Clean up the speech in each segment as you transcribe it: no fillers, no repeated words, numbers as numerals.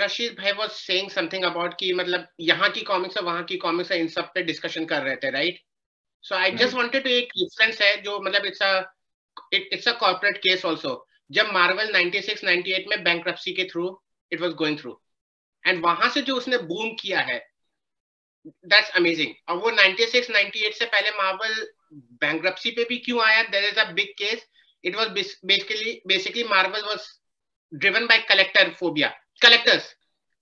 इंद्राशीष भाई was saying something about कि मतलब यहाँ की कॉमिक्स और वहाँ की कॉमिक्स है, इन सब पे डिस्कशन कर रहे थे, right? So I just wanted to, एक रेफरेंस है जो मतलब it's a corporate case also. जब मार्वल 96 98 में बैंक्रप्सी के through it was going through, and वहां से जो उसने बूम किया है, दैट्स अमेजिंग। और वो 96 98 से पहले मार्वल बैंक्रप्सी पे भी क्यों आया? There is a big case. It was basically Marvel was driven by collector phobia, collectors.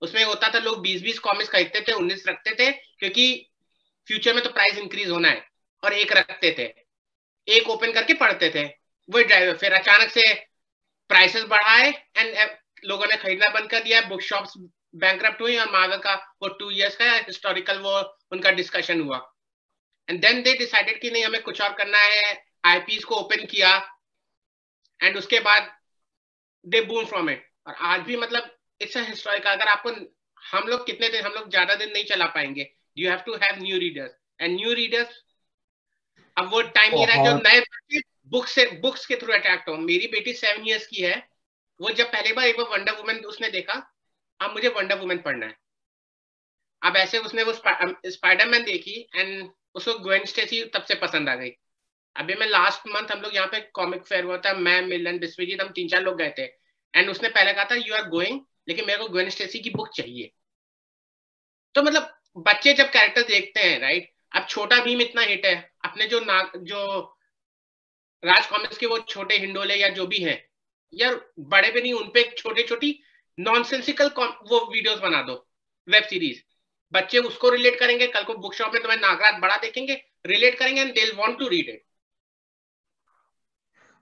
उसमें होता था लोग 20-20 कॉमिक्स खरीदते थे, 19 रखते थे, क्योंकि फ्यूचर में तो प्राइस इंक्रीज होना है, और एक रखते थे, एक ओपन करके पढ़ते थे। वही ड्राइवर फिर अचानक से प्राइसेस बढ़ाए एंड लोगों ने खरीदना बंद कर दिया, बुक शॉप्स बैंकरप्ट हुई, और मार्वल का वो 2 इयर्स का हिस्टोरिकल वो उनका डिस्कशन हुआ। एंड देन दे डिसाइडेड कि नहीं, हमें कुछ और करना है, आईपीज को ओपन किया, एंड उसके बाद दे बूम फ्रॉम इट। और आज भी मतलब इट्स अ हिस्टोरिकल। अगर आपको, हम लोग कितने दिन, हम लोग ज्यादा दिन नहीं चला पाएंगे, you have to have new readers, and new readers अब वो टाइम नहीं रहा जो बहुत नए बुक्स के थ्रू अट्रैक्ट हो। मेरी बेटी 7 इयर्स की है, वो जब पहली बार एक बार वंडर वुमन उसने देखा, अब मुझे वंडर वुमन पढ़ना है। अब ऐसे उसने वो स्पाइडरमैन देखी, एंड उसको ग्वेन स्टेसी तब से पसंद आ गई। अभी मैं लास्ट मंथ, हम लोग यहाँ पे कॉमिक फेयर हुआ था, मैं, मिलन, बिस्विजीत, हम 3-4 लोग गए थे, एंड उसने पहले कहा था यू आर गोइंग, लेकिन मेरे को ग्वेन स्टेसी की बुक चाहिए। तो मतलब बच्चे जब कैरेक्टर देखते हैं, राइट? अब छोटा भीम इतना हिट है, अपने जो राज कॉमिक्स के वो छोटे हिंडोले या जो भी हैं, यार बड़े पे नहीं, उनपे छोटी छोटी नॉनसेंसिकल वो वीडियोस बना दो, वेब सीरीज। बच्चे उसको रिलेट करेंगे, कल को बुक शॉप में तुम्हें नागराज बड़ा देखेंगे, रिलेट करेंगे, and they will want to read it.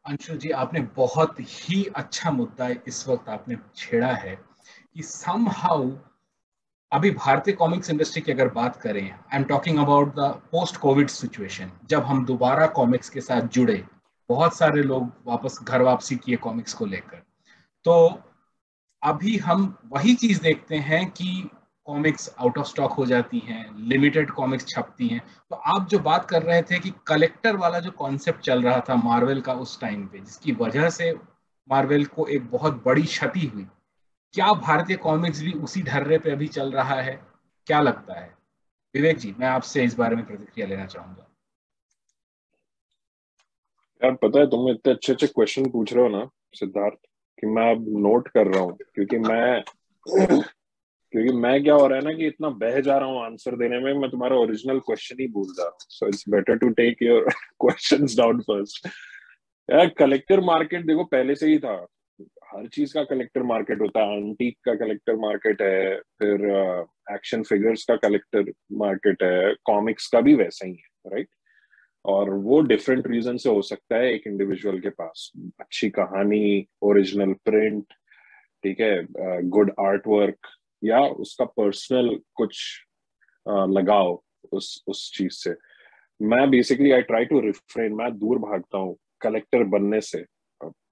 Anshu ji, आपने बहुत ही अच्छा मुद्दा इस वक्त आपने छेड़ा है कि समहाउ अभी भारतीय कॉमिक्स इंडस्ट्री की अगर बात करें, I am talking about the post Covid situation, जब हम दोबारा कॉमिक्स के साथ जुड़े, बहुत सारे लोग वापस घर वापसी किए कॉमिक्स को लेकर, तो अभी हम वही चीज देखते हैं कि कॉमिक्स आउट ऑफ स्टॉक हो जाती हैं, लिमिटेड कॉमिक्स छपती हैं। तो आप जो बात कर रहे थे कि कलेक्टर वाला जो कॉन्सेप्ट चल रहा था मार्वल का उस टाइम पे, जिसकी वजह से मार्वल को एक बहुत बड़ी क्षति हुई, क्या भारतीय कॉमिक्स भी उसी ढर्रे पे अभी चल रहा है? क्या लगता है? विवेक जी, मैं आपसे इस बारे में प्रतिक्रिया लेना चाहूंगा। यार पता है, तुम इतने अच्छे अच्छे क्वेश्चन पूछ रहे हो ना सिद्धार्थ, कि मैं अब नोट कर रहा हूँ, क्योंकि मैं क्या हो रहा है ना कि इतना बह जा रहा हूँ आंसर देने में, मैं तुम्हारा ओरिजिनल क्वेश्चन ही भूल जा रहा हूँ। So it's better to take your questions down first. यार कलेक्टर मार्केट देखो पहले से ही था, हर चीज का कलेक्टर मार्केट होता है। एंटीक का कलेक्टर मार्केट है, फिर एक्शन फिगर्स का कलेक्टर मार्केट है, कॉमिक्स का भी वैसा ही है, राइट? और वो डिफरेंट रीजन से हो सकता है। एक इंडिविजुअल के पास अच्छी कहानी, ओरिजिनल प्रिंट, ठीक है, गुड आर्ट वर्क, या उसका पर्सनल कुछ लगाव उस चीज से। मैं basically I try to refrain, मैं दूर भागता हूँ कलेक्टर बनने से।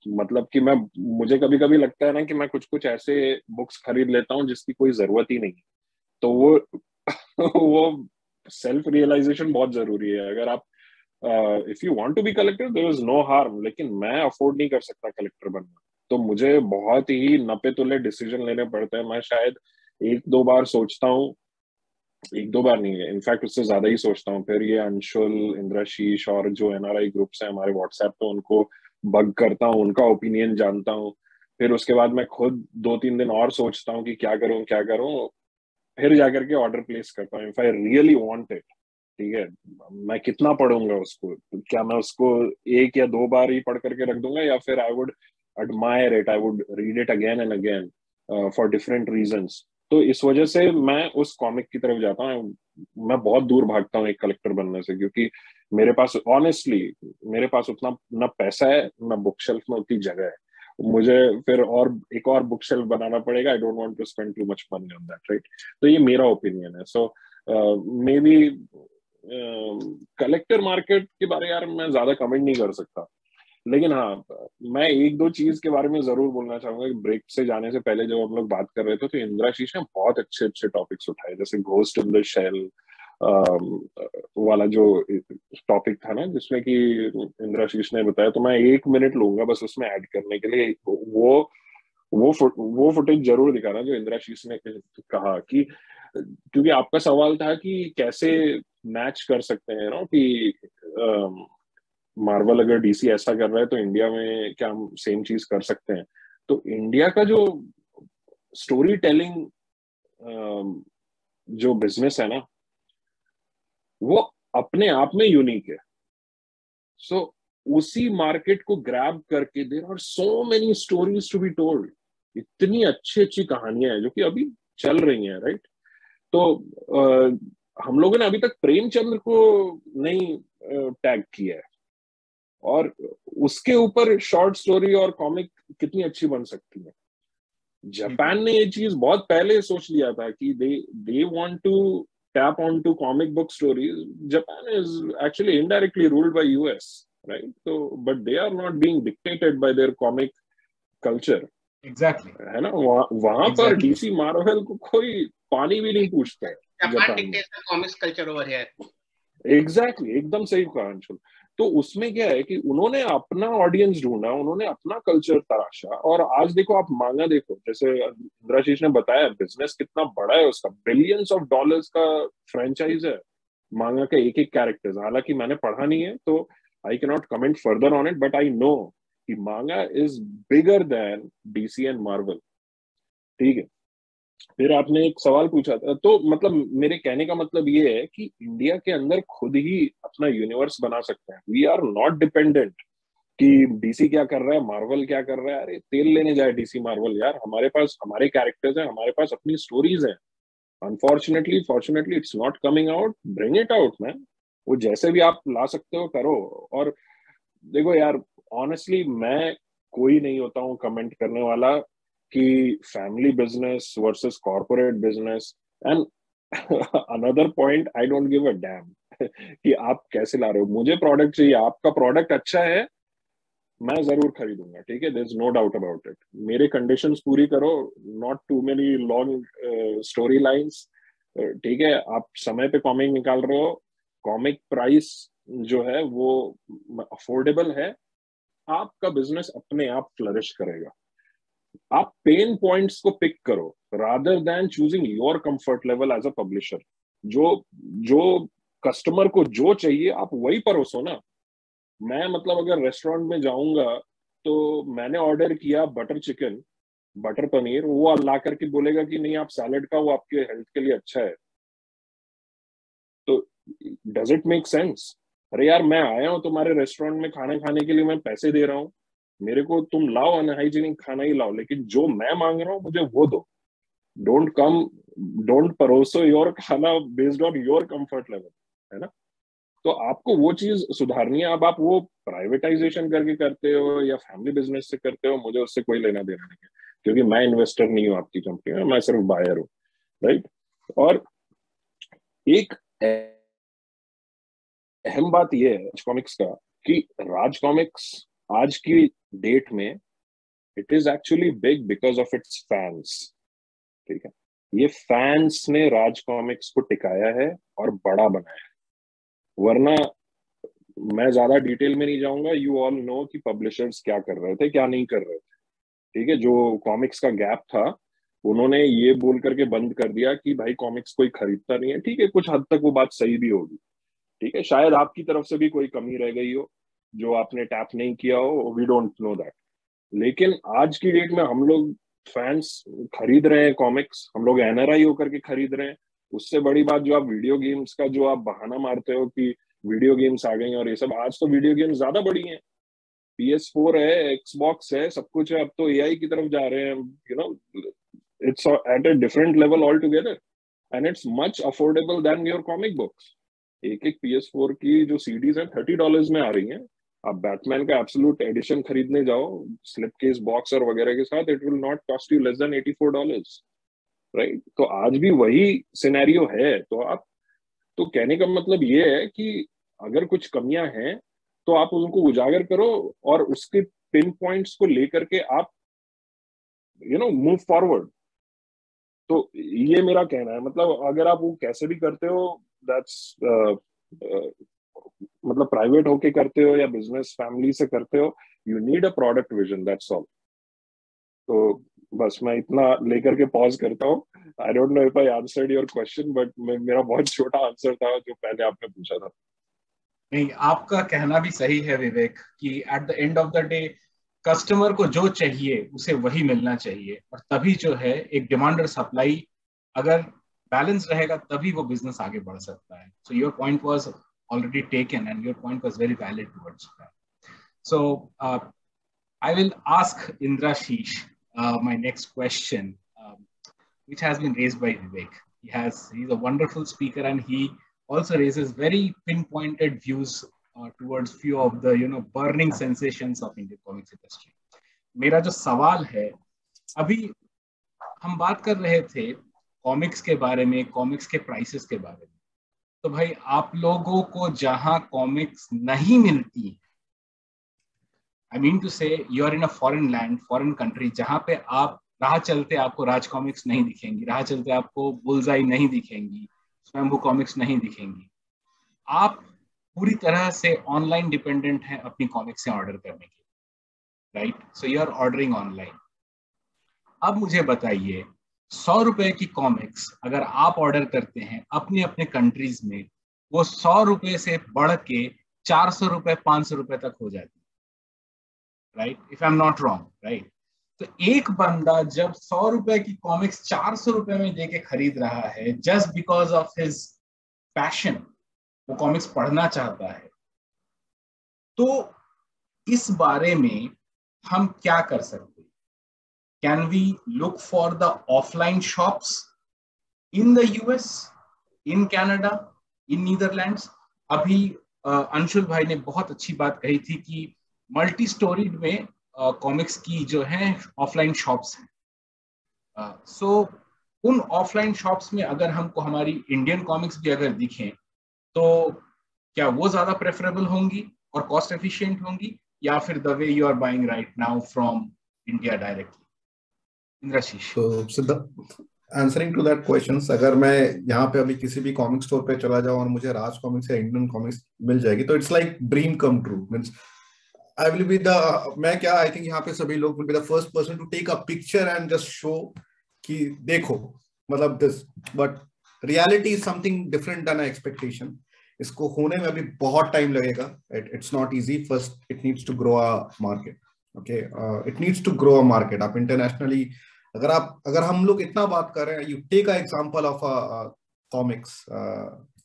मतलब कि मुझे कभी कभी लगता है ना कि मैं कुछ कुछ ऐसे बुक्स खरीद लेता हूँ जिसकी कोई जरूरत ही नहीं है। तो वो वो सेल्फ रियलाइजेशन बहुत जरूरी है। अगर आप if you want to be collector, there is no harm, लेकिन मैं अफोर्ड नहीं कर सकता कलेक्टर बनना। तो मुझे बहुत ही नपे तुले डिसीजन लेने पड़ते हैं। मैं शायद एक दो बार सोचता हूँ, एक दो बार नहीं है, इनफैक्ट उससे ज्यादा ही सोचता हूँ। फिर ये अंशुल, इंद्राशीष और जो एनआरआई ग्रुप्स हैं हमारे व्हाट्सएप पे, उनको बग करता हूँ, उनका ओपिनियन जानता हूँ। फिर उसके बाद मैं खुद 2-3 दिन और सोचता हूँ कि क्या करूँ क्या करूँ, फिर जाकर के ऑर्डर प्लेस करता हूँ। If I really want it, ठीक है, मैं कितना पढ़ूंगा उसको? क्या मैं उसको एक या दो बार ही पढ़ करके रख दूंगा, या फिर I would admire it, I would read it again and again for different reasons। तो इस वजह से मैं उस कॉमिक की तरफ जाता हूँ। मैं बहुत दूर भागता हूँ एक कलेक्टर बनने से, क्योंकि मेरे पास ऑनेस्टली, मेरे पास उतना ना पैसा है, ना बुक शेल्फ में उतनी जगह है। मुझे फिर और एक और बुक शेल्फ बनाना पड़ेगा। I don't want to spend too much money on that, right? तो ये मेरा ओपिनियन है। So maybe collector market के बारे यार मैं ज्यादा कमेंट नहीं कर सकता। लेकिन हाँ, मैं एक दो चीज के बारे में जरूर बोलना चाहूंगा कि ब्रेक से जाने से पहले जब हम लोग बात कर रहे थे, तो इंद्राशीष ने बहुत अच्छे अच्छे टॉपिक्स उठाए, जैसे घोस्ट इन द शेल वाला जो टॉपिक था ना, जिसमें कि इंद्राशीष ने बताया। तो मैं 1 मिनट लूंगा बस उसमें ऐड करने के लिए। वो वो फुटेज जरूर दिखाना जो इंद्राशीष ने कहा कि, क्योंकि आपका सवाल था कि कैसे मैच कर सकते हैं ना कि मार्वल अगर डीसी ऐसा कर रहा है तो इंडिया में क्या हम सेम चीज कर सकते हैं। तो इंडिया का जो स्टोरी टेलिंग जो बिजनेस है ना वो अपने आप में यूनिक है। सो उसी मार्केट को ग्रैब करके there are so many stories to be told. इतनी अच्छी अच्छी कहानियां हैं जो कि अभी चल रही हैं, राइट। तो हम लोगों ने अभी तक प्रेमचंद्र को नहीं टैग किया है, और उसके ऊपर शॉर्ट स्टोरी और कॉमिक कितनी अच्छी बन सकती है। जापान ने ये चीज बहुत पहले सोच लिया था कि they want to tap onto comic book stories. Japan is actually indirectly ruled by US, right? So, but they are not being dictated by their comic culture. Exactly. है ना, वहां पर डीसी मार्वल को कोई पानी भी नहीं पूछता है। Japan dictates the comics culture over here. Exactly, एकदम सही कहा अंशुल। तो उसमें क्या है कि उन्होंने अपना ऑडियंस ढूंढा, उन्होंने अपना कल्चर तराशा, और आज देखो आप मांगा देखो, जैसे इंद्राशीष ने बताया बिजनेस कितना बड़ा है उसका, बिलियंस ऑफ डॉलर्स का फ्रेंचाइज है मांगा के एक एक कैरेक्टर्स। हालांकि मैंने पढ़ा नहीं है तो I can not comment further on it, but I know कि मांगा is bigger than DC and Marvel. ठीक है, फिर आपने एक सवाल पूछा था, तो मतलब मेरे कहने का मतलब ये है कि इंडिया के अंदर खुद ही अपना यूनिवर्स बना सकते हैं। वी आर नॉट डिपेंडेंट कि डीसी क्या कर रहा है, मार्वल क्या कर रहा है। अरे तेल लेने जाए डीसी मार्वल यार, हमारे पास हमारे कैरेक्टर्स हैं, हमारे पास अपनी स्टोरीज हैं। Unfortunately fortunately it's not coming out, bring it out man. वो जैसे भी आप ला सकते हो करो। और देखो यार, ऑनेस्टली मैं कोई नहीं होता हूँ कमेंट करने वाला कि family business versus corporate business. And another point, I don't give a dam कि आप कैसे ला रहे हो। मुझे प्रोडक्ट चाहिए, आपका प्रोडक्ट अच्छा है मैं जरूर खरीदूंगा, ठीक है, there is no doubt about it. मेरे कंडीशंस पूरी करो, not too many long story lines, ठीक है। आप समय पे कॉमिक निकाल रहे हो, कॉमिक प्राइस जो है वो अफोर्डेबल है, आपका बिजनेस अपने आप फ्लरिश करेगा। आप पेन पॉइंट्स को पिक करो rather than choosing your comfort level as a publisher. जो जो कस्टमर को जो चाहिए आप वही परोसो ना। मैं मतलब अगर रेस्टोरेंट में जाऊंगा तो मैंने ऑर्डर किया बटर चिकन, बटर पनीर, वो ला करके बोलेगा कि नहीं आप सैलेड का, वो आपके हेल्थ के लिए अच्छा है। तो डज इट मेक सेंस? अरे यार मैं आया हूं तुम्हारे रेस्टोरेंट में खाना खाने के लिए, मैं पैसे दे रहा हूँ, मेरे को तुम लाओ अनहाइजीनिक खाना ही लाओ, लेकिन जो मैं मांग रहा हूँ मुझे वो दो। डोंट परोसो योर खाना based on your comfort level, है ना। तो आपको वो चीज सुधारनी है। अब आप वो प्राइवेटाइजेशन करके करते हो या फैमिली बिजनेस से करते हो, मुझे उससे कोई लेना देना नहीं है, क्योंकि मैं इन्वेस्टर नहीं हूँ आपकी कंपनी में, मैं सिर्फ बायर हूँ, राइट। और एक अहम बात यह है राज कॉमिक्स का कि राज कॉमिक्स आज की डेट में it is actually big because of its fans, ठीक है। ये फैंस ने राज कॉमिक्स को टिकाया है और बड़ा बनाया है। वरना मैं ज्यादा डिटेल में नहीं जाऊंगा, यू ऑल नो कि पब्लिशर्स क्या कर रहे थे क्या नहीं कर रहे थे, ठीक है। जो कॉमिक्स का गैप था उन्होंने ये बोल करके बंद कर दिया कि भाई कॉमिक्स कोई खरीदता नहीं है, ठीक है। कुछ हद तक वो बात सही भी होगी, ठीक है। शायद आपकी तरफ से भी कोई कमी रह गई हो जो आपने टैप नहीं किया हो, वी डोंट नो दैट। लेकिन आज की डेट में हम लोग फैंस खरीद रहे हैं कॉमिक्स, हम लोग एनआरआई होकर के खरीद रहे हैं। उससे बड़ी बात जो आप वीडियो गेम्स का जो आप बहाना मारते हो कि वीडियो गेम्स आ गई और ये सब, आज तो वीडियो गेम्स ज्यादा बड़ी हैं। PS4 है, एक्सबॉक्स है, सब कुछ है। अब तो एआई की तरफ जा रहे हैं, you know, it's at a different level altogether and it's much affordable than your comic books. एक एक PS4 की जो सीडीज है $30 में आ रही हैं। आप बैटमैन का एब्सोल्यूट एडिशन खरीदने जाओ स्लिप केस बॉक्स और वगैरह के साथ, it will not cost you less than $84, right. तो आज भी वही सिनेरियो है। तो आप, तो कहने का मतलब ये है कि अगर कुछ कमियां हैं तो आप उनको उजागर करो और उसके पिन पॉइंट्स को लेकर के आप मूव फॉरवर्ड। तो ये मेरा कहना है। मतलब अगर आप वो कैसे भी करते हो, दैट्स मतलब प्राइवेट होके करते हो या बिजनेस फैमिली से करते हो, you need a product vision, that's all. तो बस मैं इतना लेकर के पॉज करता हूँ. I don't know if I answered your question, but मेरा बहुत छोटा आंसर था जो पहले आपने पूछा था. नहीं, आपका कहना भी सही है विवेक कि at the end of the day customer को जो चाहिए उसे वही मिलना चाहिए, और तभी जो है एक डिमांड और सप्लाई अगर बैलेंस रहेगा तभी वो बिजनेस आगे बढ़ सकता है. So your point was already taken and your point was very valid towards that. So I will ask Indrashish my next question, which has been raised by Vivek. He's a wonderful speaker, and he also raises very pinpointed views towards few of the burning sensations of Indian comics industry. मेरा जो सवाल है, अभी हम बात कर रहे थे कॉमिक्स के बारे में, कॉमिक्स के प्राइसेस के बारे में. तो भाई आप लोगों को जहां कॉमिक्स नहीं मिलती, I mean to say you are in a foreign land, foreign country, जहाँ पे आप राह चलते आपको राज कॉमिक्स नहीं दिखेंगी, राह चलते आपको बुलजाई नहीं दिखेंगी, स्वयंभू कॉमिक्स नहीं दिखेंगी. आप पूरी तरह से ऑनलाइन डिपेंडेंट हैं अपनी कॉमिक्स से ऑर्डर करने के, right? So you are ordering online. अब मुझे बताइए, 100 रुपए की कॉमिक्स अगर आप ऑर्डर करते हैं अपने अपने कंट्रीज में, वो 100 रुपए से बढ़ के 400 रुपए 500 रुपए तक हो जाती है, right? If I am not wrong, right? तो एक बंदा जब 100 रुपए की कॉमिक्स 400 रुपए में देके खरीद रहा है just because of his passion, वो कॉमिक्स पढ़ना चाहता है, तो इस बारे में हम क्या कर सकते हैं? Can we look for the offline shops in the US, in Canada, in Netherlands? अभी अंशुल भाई ने बहुत अच्छी बात कही थी कि मल्टी स्टोरीड में कॉमिक्स की जो है ऑफलाइन शॉप्स हैं. सो उन ऑफलाइन शॉप्स में अगर हमको हमारी इंडियन कॉमिक्स भी अगर दिखें तो क्या वो ज्यादा प्रेफरेबल होंगी और कॉस्ट एफिशिएंट होंगी, या फिर the way you are buying right now from India directly? Indrashish. तो आंसरिंग टू दैट क्वेश्चन, अगर मैं यहाँ पे अभी किसी भी कॉमिक स्टोर पे चला जाऊँ और मुझे राज कॉमिक्स या इंडियन कॉमिक्स मिल जाएगी तो it's like dream come true. Means I will be the I think यहाँ पे सभी लोग will be the first person to take a picture and just show कि देखो मतलब this, but reality is something different than an expectation. इसको होने में अभी बहुत टाइम लगेगा. It's not easy. First, it needs to grow a market. Okay, it needs to grow a market. आप internationally अगर हम लोग इतना बात कर रहे हैं, you take an example of a comics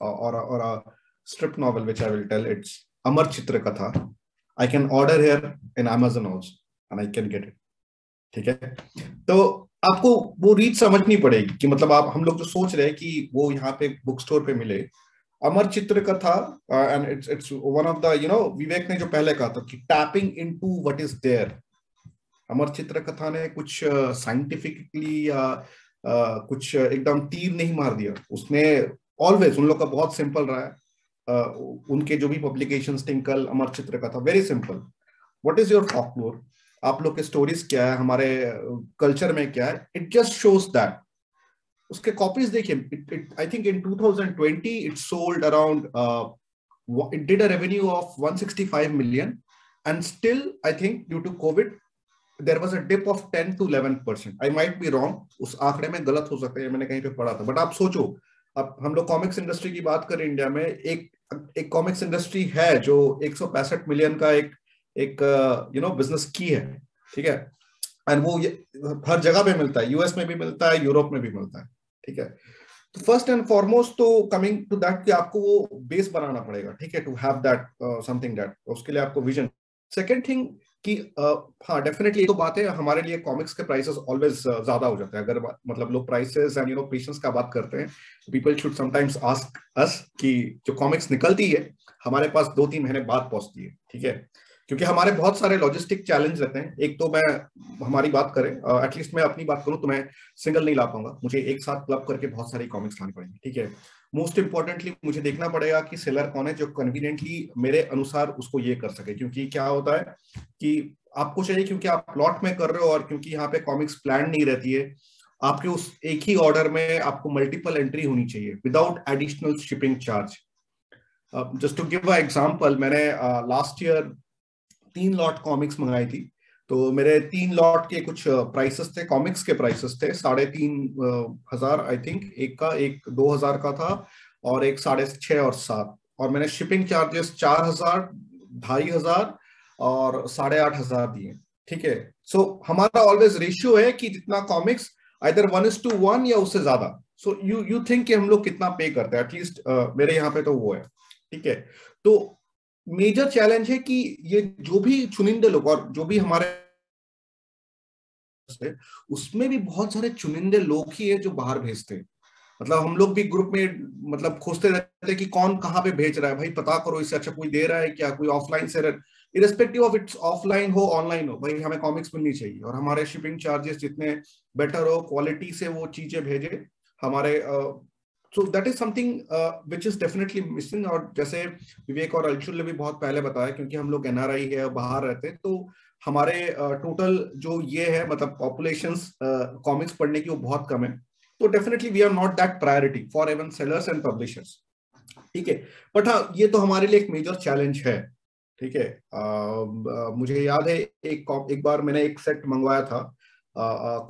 or a strip novel which I will tell. It's अमर चित्र कथा. I can order here in Amazon also and I can get it. ठीक है? तो आपको वो रीच समझनी पड़ेगी कि मतलब हम लोग जो सोच रहे हैं कि वो यहाँ पे बुक स्टोर पे मिले. अमर चित्र कथा and it's one of the विवेक ने जो पहले कहा था कि tapping into what is there. अमर चित्र कथा ने कुछ साइंटिफिकली या कुछ एकदम तीर नहीं मार दिया. उसने ऑलवेज उन लोग का बहुत सिंपल रहा है. उनके जो भी पब्लिकेशंस टिंकल, अमर चित्र कथा, very simple. What is your folklore? आप लोग के स्टोरीज क्या है, हमारे कल्चर में क्या है? It just shows that. उसके कॉपीज देखिए. I think in 2020 it sold around it did a revenue of 165 million and still I think due to COVID there was a dip of 10 to 11%. I might be wrong, उस आंकड़े में गलत हो सकता है, मैंने कहीं पे पढ़ा था. बट आप सोचो, अब हम लोग कॉमिक्स इंडस्ट्री की बात करें इंडिया में, एक कॉमिक्स इंडस्ट्री है जो 165 मिलियन का एक बिजनेस की है. ठीक है? एंड वो हर जगह पे मिलता है. यूएस में भी मिलता है, यूरोप में भी मिलता है. ठीक है? तो फर्स्ट एंड फॉरमोस्ट तो कमिंग टू दैट कि आपको वो बेस बनाना पड़ेगा. ठीक है? To have that something that, उसके लिए आपको विजन. सेकेंड थिंग कि हाँ डेफिनेटली तो बात है, हमारे लिए कॉमिक्स के प्राइसेस ऑलवेज ज्यादा हो जाते हैं. अगर मतलब लोग प्राइसेस एंड पेशेंस का बात करते हैं, people should sometimes ask us कि जो कॉमिक्स निकलती है हमारे पास 2-3 महीने बाद पहुंचती है. ठीक है? क्योंकि हमारे बहुत सारे लॉजिस्टिक चैलेंज रहते हैं. एक तो हमारी बात करें, एटलीस्ट मैं अपनी बात करूं तो मैं सिंगल नहीं ला पाऊंगा. मुझे एक साथ क्लब करके बहुत सारी कॉमिक्स लानी पड़ेंगी. ठीक है? मोस्ट इंपॉर्टेंटली मुझे देखना पड़ेगा कि सेलर कौन है जो कन्वीनियंटली मेरे अनुसार उसको ये कर सके. क्योंकि क्या होता है कि आपको चाहिए, क्योंकि आप प्लॉट में कर रहे हो और क्योंकि यहाँ पे कॉमिक्स प्लान नहीं रहती है, आपके उस एक ही ऑर्डर में आपको मल्टीपल एंट्री होनी चाहिए without additional shipping charge. Just to give a example, मैंने लास्ट ईयर 3 लॉट कॉमिक्स मंगाई थी तो मेरे 3 लॉट के कुछ प्राइसेस थे, कॉमिक्स के प्राइसेस थे, 3,500 आई थिंक, एक का, एक 2,000 का था और एक 6.5 और 7, और मैंने शिपिंग चार्जेस 4,000, 2,500 और 8,500 दिए। ठीक है, सो हमारा ऑलवेज रेशियो है कि जितना कॉमिक्स आइदर 1:1 या उससे ज्यादा। सो यू थिंक कि हम लोग कितना पे करते हैं, एटलीस्ट मेरे यहाँ पे तो वो है। ठीक है, तो मेजर चैलेंज है कि ये जो भी चुनिंदे लोग और जो भी हमारे उसमें भी बहुत सारे चुनिंदे लोग ही है जो बाहर भेजते हैं। मतलब हम लोग भी ग्रुप में मतलब खोजते रहते हैं कि कौन कहाँ पे भेज रहा है, भाई पता करो, इससे अच्छा कोई दे रहा है क्या, कोई ऑफलाइन से, इरेस्पेक्टिव ऑफ इट्स ऑफलाइन हो ऑनलाइन हो, भाई हमें कॉमिक्स मिलनी चाहिए और हमारे शिपिंग चार्जेस जितने बेटर हो, क्वालिटी से वो चीजें भेजे हमारे। So that is something which is definitely missing. और जैसे विवेक और अंशुल ने भी बहुत पहले बताया, क्योंकि हम लोग एनआरआई है, बाहर रहते हैं, तो हमारे टोटल जो ये है मतलब पॉपुलेशंस कॉमिक्स पढ़ने की वो बहुत कम है। तो definitely we are not that priority for even sellers and publishers. ठीक है, बट हाँ ये तो हमारे लिए एक मेजर चैलेंज है। ठीक है, मुझे याद है एक बार मैंने एक सेट मंगवाया था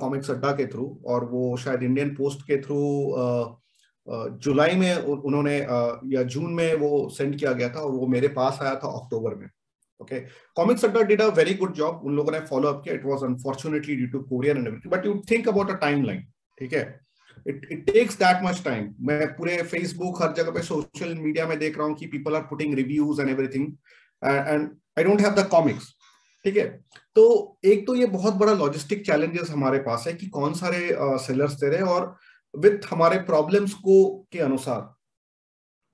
कॉमिक्स अड्डा के थ्रू, और वो शायद इंडियन पोस्ट के थ्रू जुलाई में उन्होंने या जून में वो सेंड किया गया था, और वो मेरे पास आया था अक्टूबर में। Okay, comics Adda did a very good job, उन लोगों ने फॉलो अप किया। It was unfortunately due to courier and everything, but you think about a timeline. ठीक है, it takes that much time. मैं पूरे फेसबुक हर जगह पे सोशल मीडिया में देख रहा हूँ कि people are putting reviews and everything, and I don't have the comics. ठीक है, तो एक तो ये बहुत बड़ा लॉजिस्टिक चैलेंजेस हमारे पास है कि कौन सारे सेलर्स दे रहे हैं और विथ हमारे प्रॉब्लम्स को के अनुसार।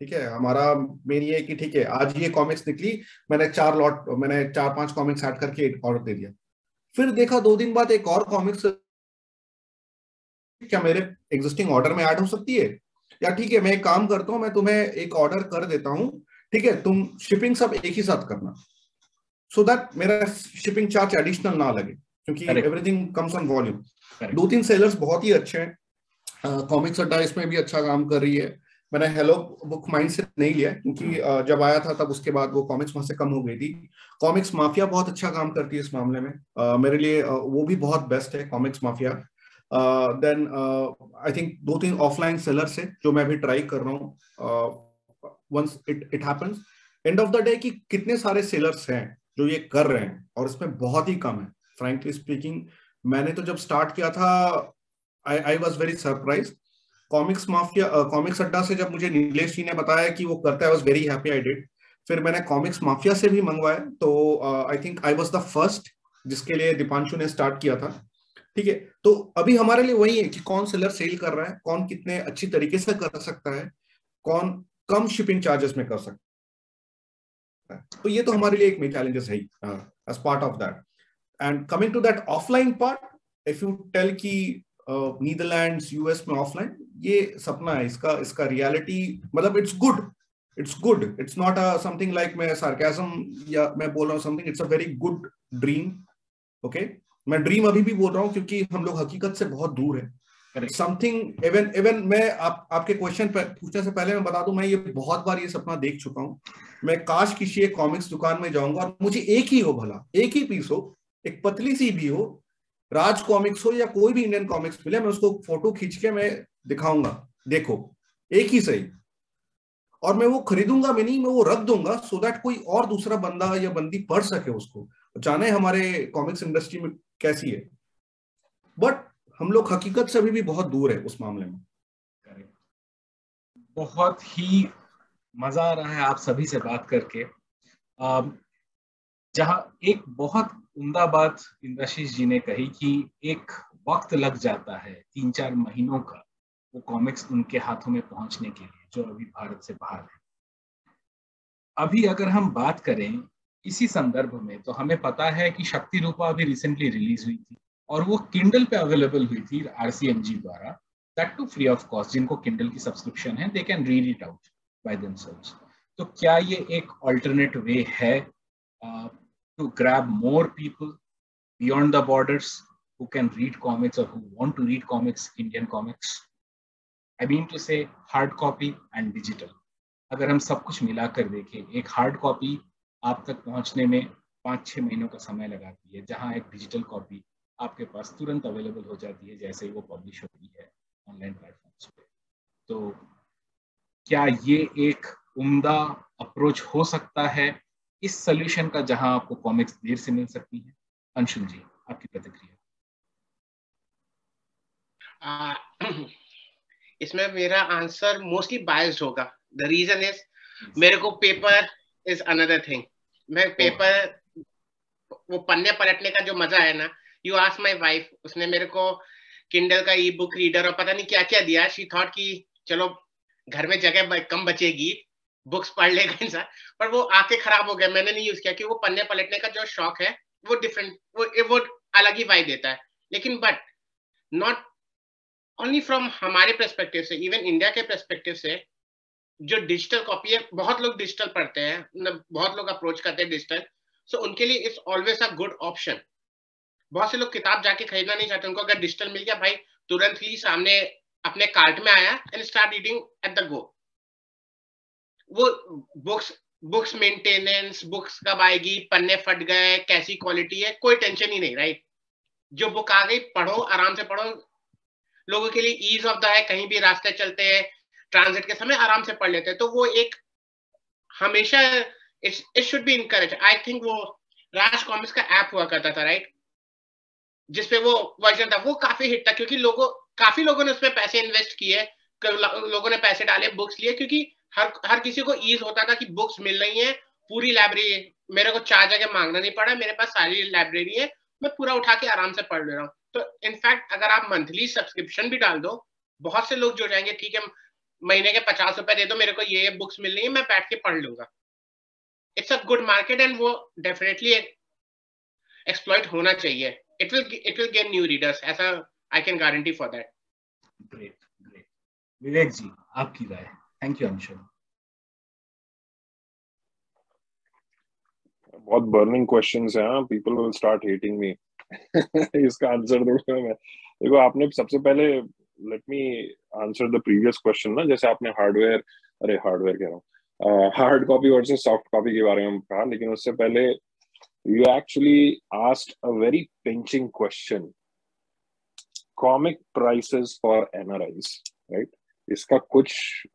ठीक है, हमारा मेन ये है कि ठीक है आज ये कॉमिक्स निकली, मैंने 4-5 कॉमिक्स ऐड करके ऑर्डर दे दिया, फिर देखा 2 दिन बाद एक और कॉमिक्स क्या मेरे एग्जिस्टिंग ऑर्डर में ऐड हो सकती है, या ठीक है मैं एक काम करता हूं, मैं तुम्हें एक ऑर्डर कर देता हूं, ठीक है तुम शिपिंग सब एक ही साथ करना, सो दैट मेरा शिपिंग चार्ज एडिशनल ना लगे, क्योंकि everything comes on volume. 2-3 sellers बहुत ही अच्छे हैं, कॉमिक्स अड्डा इसमें भी अच्छा काम कर रही है। मैंने हेलो बुक माइंड से नहीं लिया क्योंकि जब आया था तब उसके बाद वो कॉमिक्स वहां से कम हो गई थी। कॉमिक्स माफिया बहुत अच्छा काम करती है इस मामले में, मेरे लिए वो भी बहुत बेस्ट है comics mafia. Then I think 2-3 offline sellers है जो मैं भी ट्राई कर रहा हूँ। Once it happens, end of the day कि कितने सारे सेलर्स हैं जो ये कर रहे हैं और इसमें बहुत ही कम है फ्रैंकली स्पीकिंग। मैंने तो जब स्टार्ट किया था I was very surprise. Comics mafia comics अड्डा से जब मुझे नीलेश जी ने बताया कि वो करता है, I was very happy I did. फिर मैंने कॉमिक्स माफिया से भी मंगवाया, तो I think I was the first जिसके लिए दीपांशु ने स्टार्ट किया था। ठीक है, तो अभी हमारे लिए वही है कि कौन सेलर सेल कर रहा है, कौन कितने अच्छी तरीके से कर सकता है, कौन कम शिपिंग चार्जेस में कर सकता है। तो ये तो हमारे लिए एक मेन चैलेंजेस है as part of that. And coming to that offline part, if you tell की नीदरलैंड्स यूएस में ऑफलाइन, ये सपना है, इसका रियलिटी मतलब it's good, it's not something like मैं सार्केज्म या मैं बोल रहा हूँ something, it's a very good dream. Okay, मैं ड्रीम अभी भी बोल रहा हूँ क्योंकि हम लोग हकीकत से बहुत दूर है। समथिंग इवन मैं आपके क्वेश्चन पूछने से पहले मैं बता दूं, मैं ये बहुत बार ये सपना देख चुका हूँ। मैं काश किसी एक कॉमिक्स दुकान में जाऊंगा और मुझे एक ही हो, भला एक ही पीस हो, एक पतली सी भी हो, राज कॉमिक्स हो या कोई भी इंडियन कॉमिक्स मिले, मैं उसको फोटो खींच के मैं दिखाऊंगा, देखो एक ही सही, और मैं वो खरीदूंगा मैं नहीं, मैं वो रख दूंगा सो दैट कोई और दूसरा बंदा या बंदी पढ़ सके उसको, जाने हमारे कॉमिक्स इंडस्ट्री में कैसी है। बट हम लोग हकीकत से अभी भी बहुत दूर है उस मामले में। बहुत ही मजा आ रहा है आप सभी से बात करके। जहां एक बहुत उम्दा बात इंद्रशीष जी ने कही कि एक वक्त लग जाता है 3-4 महीनों का वो कॉमिक्स उनके हाथों में पहुंचने के लिए जो अभी भारत से बाहर है। अभी अगर हम बात करें इसी संदर्भ में, तो हमें पता है कि शक्ति रूपा अभी रिसेंटली रिलीज हुई थी और वो किंडल पे अवेलेबल हुई थी RCMG द्वारा, that too free of cost. जिनको किंडल की सब्सक्रिप्शन है they can read it out by themselves. तो क्या ये एक अल्टरनेट वे है to grab more people beyond the borders who can read comics or who want to read comics, Indian comics? I mean to say hard copy and digital. अगर हम सब कुछ मिलाकर देखें, एक हार्ड कॉपी आप तक पहुंचने में 5-6 महीनों का समय लगाती है, जहां एक डिजिटल कॉपी आपके पास तुरंत अवेलेबल हो जाती है जैसे ही वो पब्लिश होती है ऑनलाइन प्लेटफॉर्म्स पे। तो क्या ये एक उम्दा अप्रोच हो सकता है इस सोल्यूशन का, जहां आपको कॉमिक्स देर से मिल सकती है? अंशुल जी, आपकी प्रतिक्रिया। इसमें मेरा आंसर मोस्टली बायस्ड होगा। द रीजन इज, मेरे को पेपर इज अनदर थिंग। मैं पेपर, वो पन्ने पलटने का जो मजा है ना, यू आस्क माय वाइफ, उसने मेरे को किंडल का ई बुक रीडर और पता नहीं क्या क्या दिया। शी थॉट कि चलो घर में जगह कम बचेगी, बुक्स पढ़ लेगा इंसान, पर वो आके खराब हो गया। मैंने नहीं यूज किया कि वो पन्ने पलटने का जो शौक है वो डिफरेंट, वो अलग ही वाइब देता है। लेकिन बट नॉट ओनली फ्रॉम हमारे पर्सपेक्टिव से, इवन इंडिया के पर्सपेक्टिव से, जो डिजिटल कॉपी है, बहुत लोग डिजिटल पढ़ते हैं, बहुत लोग अप्रोच करते हैं डिजिटल, सो उनके लिए it's always a good option. बहुत से लोग किताब जाके खरीदना नहीं चाहते, उनको अगर डिजिटल मिल गया भाई, तुरंत ही सामने अपने कार्ट में आया and start reading at the go. वो बुक्स मेंटेनेंस, बुक्स कब आएगी, पन्ने फट गए, कैसी क्वालिटी है, कोई टेंशन ही नहीं, राइट। जो बुक आ गई, पढ़ो, आराम से पढ़ो। लोगों के लिए ईज ऑफ द है, कहीं भी रास्ते चलते हैं, ट्रांजिट के समय आराम से पढ़ लेते हैं। तो वो एक हमेशा it should be encourage. I think वो राज कॉमिक्स का ऐप हुआ करता था, राइट, जिसपे वो वर्जन था, वो काफी हिट था, क्योंकि काफी लोगों ने उसमें पैसे इन्वेस्ट किए, लोगों ने पैसे डाले, बुक्स लिए, क्योंकि हर किसी को ईज होता था कि बुक्स मिल रही है, पूरी लाइब्रेरी, मेरे को 4 जगह मांगना नहीं पड़ा, मेरे पास सारी लाइब्रेरी है, मैं पूरा उठा के आराम से पढ़ ले रहा हूँ। तो इनफैक्ट अगर आप मंथली सब्सक्रिप्शन भी डाल दो, बहुत से लोग जुड़ जाएंगे, ठीक है महीने के 50 रुपए दे दो, मेरे को ये बुक्स मिल रही है, मैं बैठ के पढ़ लूंगा। It's a good market and वो डेफिनेटली एक्सप्लॉइट होना चाहिए। It will gain new readers, ऐसा I can guarantee for that. Great great. Vivek ji, आपकी राय। Thank you Anshul. बहुत बर्निंग क्वेश्चंस हैं, people will start hating me. इसका आंसर दूंगा मैं। देखो, आपने सबसे पहले, let me answer the previous question ना, जैसे आपने हार्डवेयर कह रहा हूँ, hard copy versus soft copy के बारे में कहा, लेकिन उससे पहले you actually asked a very pinching question. Comic prices for NRIs, right? इसका कुछ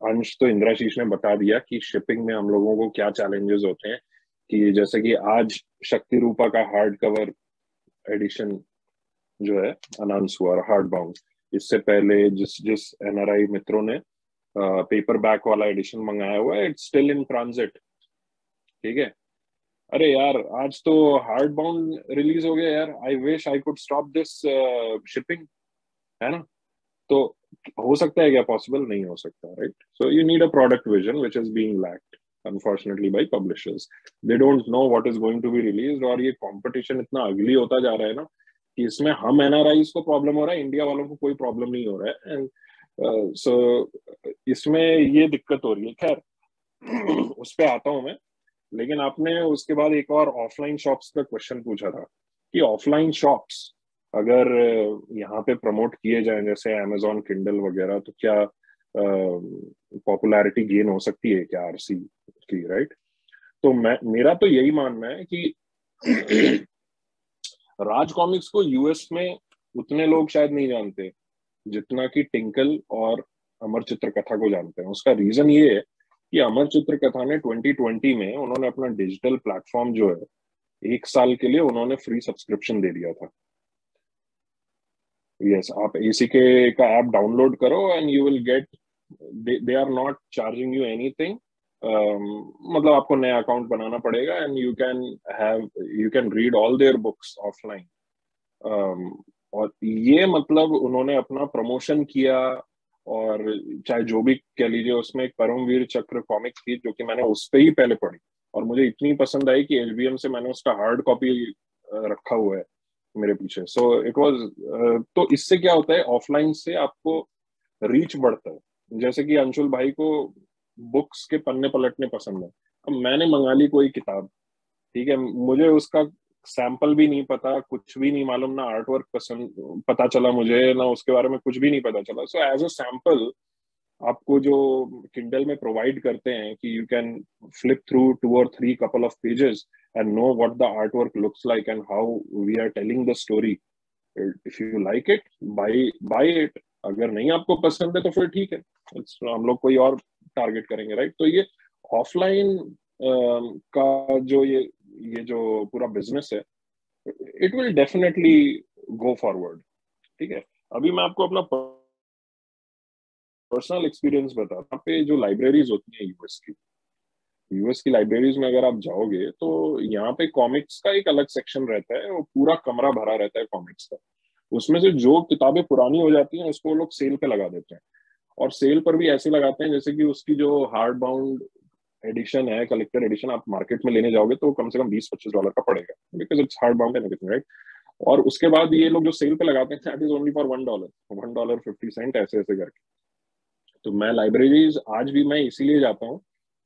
अंश तो इंद्राशीष ने बता दिया कि शिपिंग में हम लोगों को क्या चैलेंजेस होते हैं, कि जैसे कि आज शक्ति रूपा का हार्ड कवर एडिशन जो है अनाउंस हुआ, हार्ड बाउंड। इससे पहले जिस NRI मित्रों ने पेपर बैक वाला एडिशन मंगाया हुआ है, इट्स स्टिल इन ट्रांजिट, ठीक है। अरे यार, आज तो हार्ड बाउंड रिलीज हो गया यार, I wish I could stop this shipping, है ना। तो हो सकता है क्या? पॉसिबल नहीं हो सकता, right. So you need a product vision which is being lacked unfortunately by publishers. They don't know what is going to be released, और ये कंपटीशन इतना अगली होता जा रहा है ना, कि इसमें हम NRIs को प्रॉब्लम हो रहा है, इंडिया वालों को कोई प्रॉब्लम नहीं हो रहा है। एंड सो इसमें ये दिक्कत हो रही है। खैर, उस पर आता हूं मैं। लेकिन आपने उसके बाद एक और ऑफलाइन शॉप्स का क्वेश्चन पूछा था, कि ऑफलाइन शॉप्स अगर यहाँ पे प्रमोट किए जाएं, जैसे Amazon किंडल वगैरह, तो क्या पॉपुलैरिटी गेन हो सकती है क्या RC की, राइट। तो मेरा तो यही मानना है कि राज कॉमिक्स को US में उतने लोग शायद नहीं जानते जितना कि टिंकल और अमर चित्र कथा को जानते हैं। उसका रीजन ये है कि अमर चित्र कथा ने 2020 में उन्होंने अपना डिजिटल प्लेटफॉर्म जो है 1 साल के लिए उन्होंने फ्री सब्सक्रिप्शन दे दिया था। यस, आप ACK का ऐप डाउनलोड करो and you will get, they are not charging you anything. मतलब आपको नया अकाउंट बनाना पड़ेगा and you can read all their books offline. और ये मतलब उन्होंने अपना प्रमोशन किया, और चाहे जो भी कह लीजिए, उसमें एक परमवीर चक्र कॉमिक थी जो कि मैंने उस पे ही पहले पढ़ी, और मुझे इतनी पसंद आई कि LBM से मैंने उसका हार्ड कॉपी रखा हुआ है मेरे पीछे। सो इट वाज, तो इससे क्या होता है, ऑफलाइन से आपको रीच बढ़ता है। जैसे कि अंशुल भाई को बुक्स के पन्ने पलटने पसंद है, अब मैंने मंगा ली कोई किताब, ठीक है, मुझे उसका सैंपल भी नहीं पता, कुछ भी नहीं मालूम, ना आर्ट वर्क पसंद पता चला मुझे, ना उसके बारे में कुछ भी नहीं पता चला। सो एज अ सैंपल आपको जो किंडल में प्रोवाइड करते हैं कि you can flip through 2 or 3 couple of pages and know what the artwork looks like and how we are telling the story. If you like it, buy it. अगर नहीं आपको पसंद है तो फिर ठीक है, हम लोग कोई और टारगेट करेंगे, राइट? तो ये ऑफलाइन का जो ये जो पूरा बिजनेस है, it will definitely go forward, ठीक है? अभी मैं आपको अपना पर्सनल एक्सपीरियंस बता रहा हूं। यहाँ पे जो लाइब्रेरीज होती हैं यूएस की लाइब्रेरीज में अगर आप जाओगे तो यहाँ पे कॉमिक्स का एक अलग सेक्शन रहता है, वो पूरा कमरा भरा रहता है कॉमिक्स का। उसमें से जो किताबें पुरानी हो जाती हैं उसको लोग सेल पे लगा देते हैं, और सेल पर भी ऐसे लगाते हैं जैसे कि उसकी जो हार्ड बाउंड एडिशन है, कलेक्टर एडिशन, आप मार्केट में लेने जाओगे तो कम से कम $20-25 का पड़ेगा, because it's hard bound and everything, right? और उसके बाद ये लोग जो सेल पे लगाते हैं दैट इज ओनली फॉर $1.50 ऐसे ऐसे करके। तो मैं लाइब्रेरीज आज भी मैं इसीलिए जाता हूँ,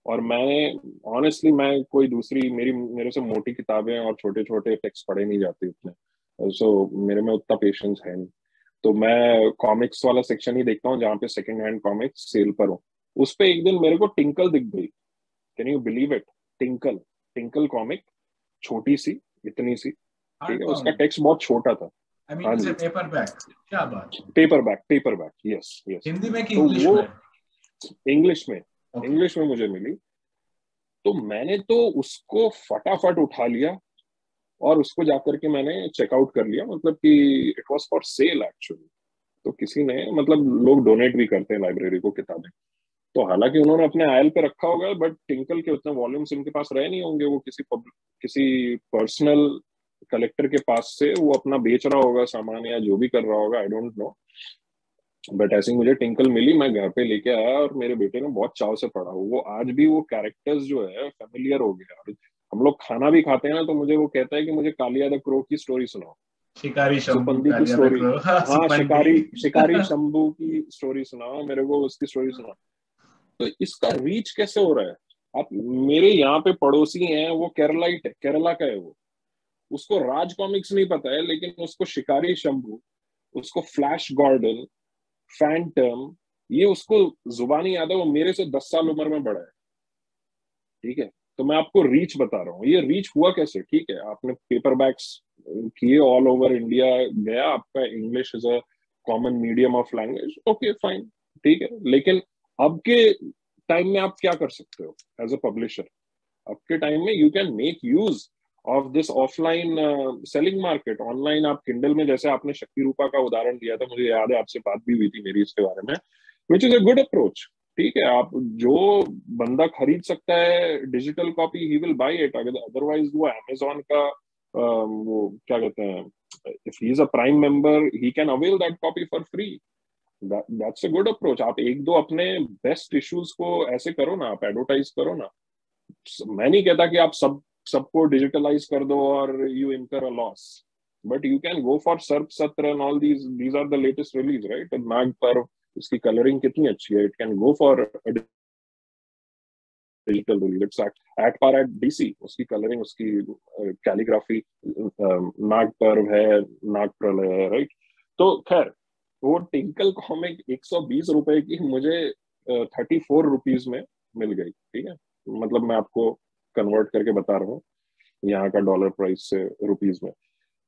और मैं ऑनेस्टली मैं कोई दूसरी मेरे से मोटी किताबें और छोटे छोटे टेक्स्ट पढ़े नहीं जाते उतने, सो मेरे में उतना पेशेंस है नहीं। तो मैं कॉमिक्स वाला सेक्शन ही देखता हूँ जहाँ पे सेकंड हैंड कॉमिक्स सेल पर हो। उस पे एक दिन मेरे को टिंकल दिख गई, can you believe it? Tinkle comic, छोटी सी, इतनी सी, ठीक है? उसका टेक्स्ट बहुत छोटा था। हाँ जी, पेपरबैक, क्या बात? Paperback, yes. हिंदी में कि इंग्लिश में? इंग्लिश में मुझे मिली, तो मैंने तो उसको फटाफट उठा लिया और उसको जाकर के मैंने चेकआउट कर लिया, मतलब कि it was for sale actually. तो किसी ने, मतलब लोग डोनेट भी करते हैं लाइब्रेरी को किताबें, तो हालांकि उन्होंने अपने आयल पे रखा होगा, बट टिंकल के उतने वॉल्यूम्स उनके पास रहे नहीं होंगे, वो किसी पर्सनल कलेक्टर के पास से वो अपना बेच रहा होगा सामान या जो भी कर रहा होगा, आई डोंट नो। बट ऐसे ही मुझे टिंकल मिली, मैं घर पे लेके आया और मेरे बेटे ने बहुत चाव से पढ़ा। वो आज भी वो कैरेक्टर्स जो है फेमिलियर हो गया। हम लोग खाना भी खाते हैं ना, तो मुझे वो कहता है कि मुझे कालिया द क्रो की स्टोरी सुनाओ, शिकारी शंभू की स्टोरी, हाँ शिकारी शंभू की स्टोरी सुनाओ मेरे को, उसकी स्टोरी सुनाओ। तो इसका रीच कैसे हो रहा है? आप मेरे यहाँ पे पड़ोसी हैं, वो केरला का है, वो उसको राज कॉमिक्स नहीं पता है, लेकिन उसको शिकारी शंभू, उसको फ्लैश गॉर्डन, फैंटम, ये उसको जुबानी याद है। वो मेरे से 10 साल उम्र में बड़ा है, ठीक है? तो मैं आपको रीच बता रहा हूँ, ये रीच हुआ कैसे? ठीक है, आपने पेपरबैक्स किए, ऑल ओवर इंडिया गया, आपका English is a common medium of language, okay fine, ठीक है। लेकिन अब के टाइम में आप क्या कर सकते हो एज अ पब्लिशर? अब के टाइम में you can make use of this offline selling market. Online आप किंडल में, जैसे आपने शक्ति रूपा का उदाहरण दिया था, मुझे याद है आपसे बात भी हुई थी मेरी इसके बारे में, which is a good approach, ठीक है? आप जो बंदा खरीद सकता है digital copy, he will buy it. Otherwise वो अमेजोन का वो क्या कहते हैं, if he is a prime member, he can avail that copy for free. That's a good approach. आप एक दो अपने बेस्ट इश्यूज को ऐसे करो ना, आप एडवर्टाइज करो ना। मैं नहीं कहता कि आप सबको डिजिटलाइज कर दो और you incur a loss, but you can go for Sarp Satra and all these are the latest release, right? Nag Parv, उसकी कलरिंग कितनी अच्छी है, it can go for digital release. It's at par at DC, उसकी कलरिंग, उसकी calligraphy, Nag Parv है, नाग प्रलय है, right? तो खैर, वो टिंकल कॉमिक 120 रुपए की मुझे 34 रुपीज में मिल गई, ठीक है? मतलब मैं आपको कन्वर्ट करके बता रहा हूँ यहाँ का डॉलर प्राइस से रुपीज में।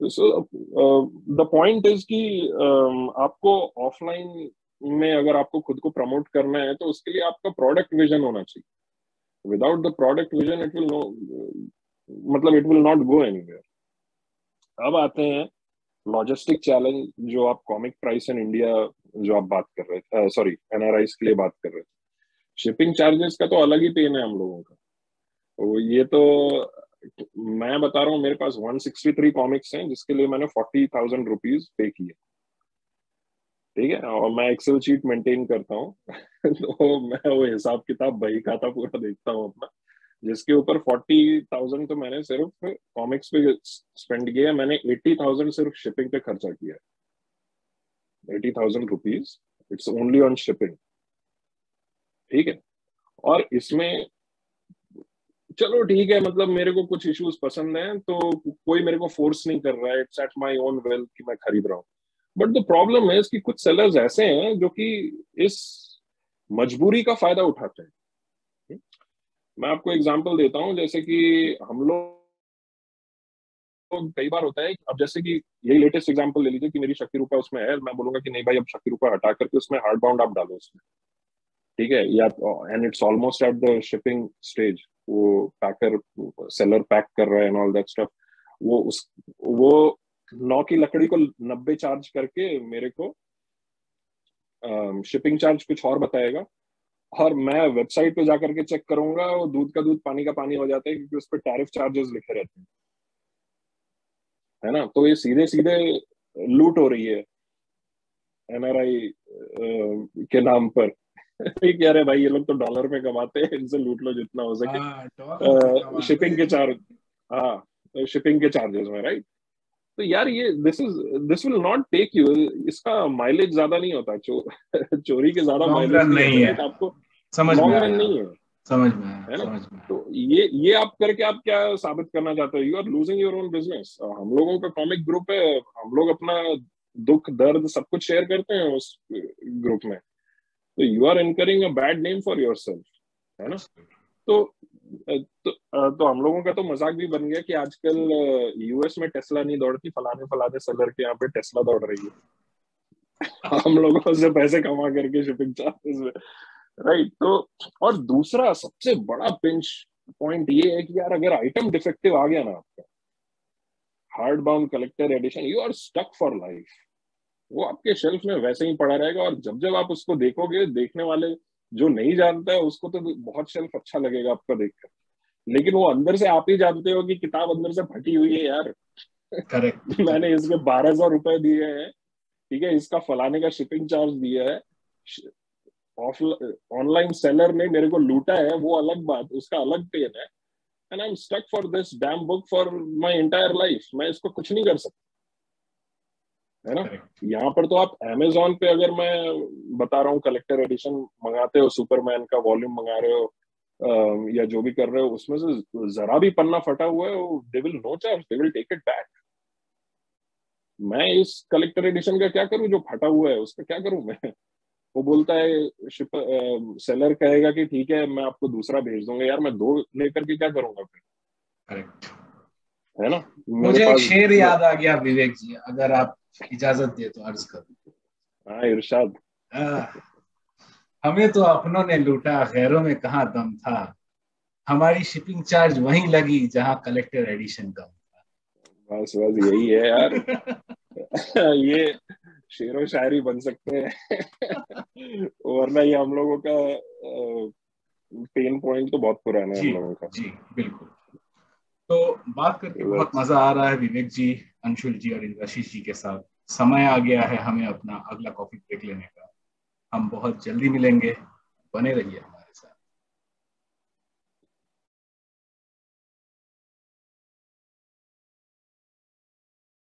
सो द पॉइंट इज कि आपको ऑफलाइन में अगर आपको खुद को प्रमोट करना है तो उसके लिए आपका प्रोडक्ट विजन होना चाहिए। Without the product vision it will not go anywhere. अब आते हैं लॉजिस्टिक चैलेंज, जो आप कॉमिक प्राइस इन इंडिया जो आप बात कर रहे थे, सॉरी एनआरआईज के लिए बात कर रहे थे, शिपिंग चार्जेस का तो अलग ही पेन है हम लोगों का। तो ये तो मैं बता रहा हूँ, मेरे पास 163 कॉमिक्स हैं जिसके लिए मैंने 40,000 रुपीज पे किए, ठीक है? और मैं एक्सेल शीट मेंटेन करता हूँ तो मैं वो हिसाब किताब बही खाता पूरा देखता हूँ अपना, जिसके ऊपर 40,000 तो मैंने सिर्फ कॉमिक्स पे स्पेंड किया। मैंने 80,000 सिर्फ शिपिंग पे खर्चा किया, 80,000 rupees, it's only on shipping, ठीक है? और इसमें चलो ठीक है, मतलब मेरे को कुछ इश्यूज पसंद हैं तो कोई मेरे को फोर्स नहीं कर रहा है, it's at my own will कि मैं खरीद रहा हूँ। बट द प्रॉब्लम है कि कुछ सेलर्स ऐसे हैं जो कि इस मजबूरी का फायदा उठाते हैं। मैं आपको एग्जांपल देता हूं, जैसे कि हम लोग कई बार होता है, अब जैसे कि यही लेटेस्ट एग्जांपल ले लीजिए कि मेरी शक्ति रूपा उसमें है, मैं बोलूंगा कि नहीं भाई अब शक्ति रूपा हटा करके उसमें हार्ड बाउंड आप डालो उसमें, ठीक है, या and it's almost at the shipping stage, वो पैकर सेलर पैक कर रहा है एंड ऑल दैट स्टफ, वो 9 की लकड़ी को 90 चार्ज करके मेरे को शिपिंग चार्ज कुछ और बताएगा, और मैं वेबसाइट पे जाकर के चेक करूंगा वो दूध का दूध पानी का पानी हो जाता है क्योंकि उस पर टैरिफ चार्जेस लिखे रहते हैं, है ना। तो ये सीधे सीधे लूट हो रही है एनआरआई के नाम पर कह रहे भाई ये लोग तो डॉलर में कमाते हैं, इनसे लूट लो जितना हो सके शिपिंग के चार्ज, हाँ शिपिंग के चार्जेस में, राइट। तो यार ये this will not take you, इसका माइलेज ज्यादा नहीं होता, चोरी के ज्यादा माइलेज नहीं है, आपको समझ लॉन्ग में रन नहीं है, समझ में है ना। समझ में। तो ये आप करके आप क्या साबित करना चाहते हो, you are losing your own business. हम लोगों का कॉमिक ग्रुप है, हम लोग अपना दुख दर्द सब कुछ शेयर करते हैं उस ग्रुप में, तो you are incurring a bad name for yourself, है ना। तो हम लोगों का तो मजाक भी बन गया कि आजकल यूएस में टेस्ला नहीं दौड़ती, फलाने फलाने सेलर के यहाँ पे टेस्ला दौड़ रही है हम लोगों से पैसे कमा करके शिपिंग चार्जेस में, राइट। तो और दूसरा सबसे बड़ा पिंच पॉइंट ये है कि यार अगर आइटम डिफेक्टिव आ गया ना आपका, hardbound collector edition, you are stuck for life, वो आपके शेल्फ में वैसे ही पड़ा रहेगा, और जब जब आप उसको देखोगे, देखने वाले जो नहीं जानता है उसको तो बहुत शेल्फ अच्छा लगेगा आपका देखकर, लेकिन वो अंदर से आप ही जानते हो कि किताब अंदर से फटी हुई है यार, करेक्ट मैंने इसके 1200 रुपए दिए हैं, ठीक है, इसका फलाने का शिपिंग चार्ज दिया है, ऑनलाइन सेलर ने मेरे को लूटा है, वो अलग बात, उसका अलग पेन है, and I am stuck for this damn book for my entire life, मैं इसको कुछ नहीं कर सकता, है ना। यहाँ पर तो आप Amazon पे अगर मैं बता रहा हूँ कलेक्टर एडिशन मंगाते हो, सुपरमैन का वॉल्यूम मंगा रहे हो या जो भी कर रहे हो, उसमें से जरा भी पन्ना फटा हुआ है, they will no charge, they will take it back. मैं इस कलेक्टर एडिशन का क्या करूं, जो फटा हुआ है उसका क्या करूं मैं वो बोलता है सेलर कहेगा कि ठीक है मैं आपको दूसरा भेज दूंगा, यार मैं 2 लेकर के क्या करूंगा फिर, करेक्ट, है ना। मुझे एक शेर याद आ गया विवेक जी, अगर आप इजाजत दे तो अर्ज करूं। हाँ इरशाद। हमें तो अपनों ने लूटा, गैरों में कहाँ दम था, हमारी शिपिंग चार्ज वहीं लगी जहां कलेक्टर एडिशन कम था। बस यही है यार ये शेरो शायरी बन सकते हैं वरना ये हम लोगों का पेन पॉइंट तो बहुत पुराना है हम लोगों का। जी बिल्कुल। तो बात करके बहुत मजा आ रहा है विवेक जी, अंशुल जी और इंद्राशीष जी के साथ। समय आ गया है हमें अपना अगला कॉफी ब्रेक लेने का। हम बहुत जल्दी मिलेंगे, बने रहिए।